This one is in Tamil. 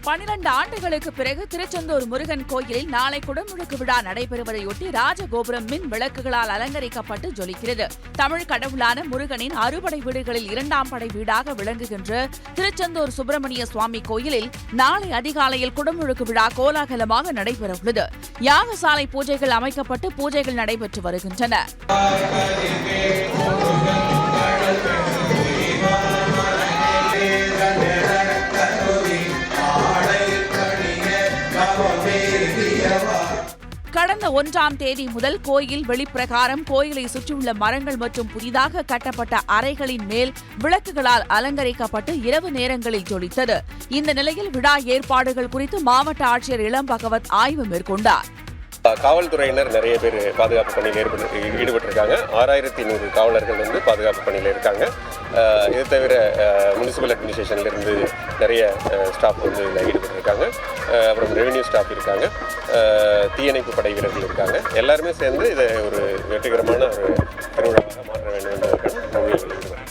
12 ஆண்டுகளுக்கு பிறகு திருச்செந்தூர் முருகன் கோயிலில் நாளை குடமுழுக்கு விழா நடைபெறுவதையொட்டி ராஜகோபுரம் மின் விளக்குகளால் அலங்கரிக்கப்பட்டு ஜொலிக்கிறது. தமிழ் கடவுளான முருகனின் அறுபடை வீடுகளில் 2ஆம் படை வீடாக விளங்குகின்ற திருச்செந்தூர் சுப்பிரமணிய சுவாமி கோயிலில் நாளை அதிகாலையில் குடமுழுக்கு விழா கோலாகலமாக நடைபெறவுள்ளது. யாகசாலை பூஜைகள் அமைக்கப்பட்டு பூஜைகள் நடைபெற்று வருகின்றன. கடந்த 1ஆம் தேதி முதல் கோயில் வெளிப்பிரகாரம், கோயிலை சுற்றியுள்ள மரங்கள் மற்றும் புதிதாக கட்டப்பட்ட அறைகளின் மேல் விளக்குகளால் அலங்கரிக்கப்பட்டு இரவு நேரங்களில் ஜொலித்தது. இந்த நிலையில் விழா ஏற்பாடுகள் குறித்து மாவட்ட ஆட்சியர் இளம் பகவத் ஆய்வு மேற்கொண்டார். காவல்துறையினர் நிறைய பேர் பாதுகாப்பு பணியில் ஈடுபட்டிருக்காங்க. 6100 காவலர்கள் பாதுகாப்பு பணியில் இருக்காங்க. இது தவிர முனிசிபல் அட்மினிஸ்ட்ரேஷன்லேருந்து நிறைய ஸ்டாஃப் இதில் ஈடுபட்டிருக்காங்க. அப்புறம் ரெவென்யூ ஸ்டாஃப் இருக்காங்க, தீயணைப்பு படை வீரர்கள் இருக்காங்க. எல்லாருமே சேர்ந்து இதை ஒரு வெற்றிகரமான ஒரு திருவிழாவாக மாற்ற வேண்டும் என்பதற்கான முயற்சி.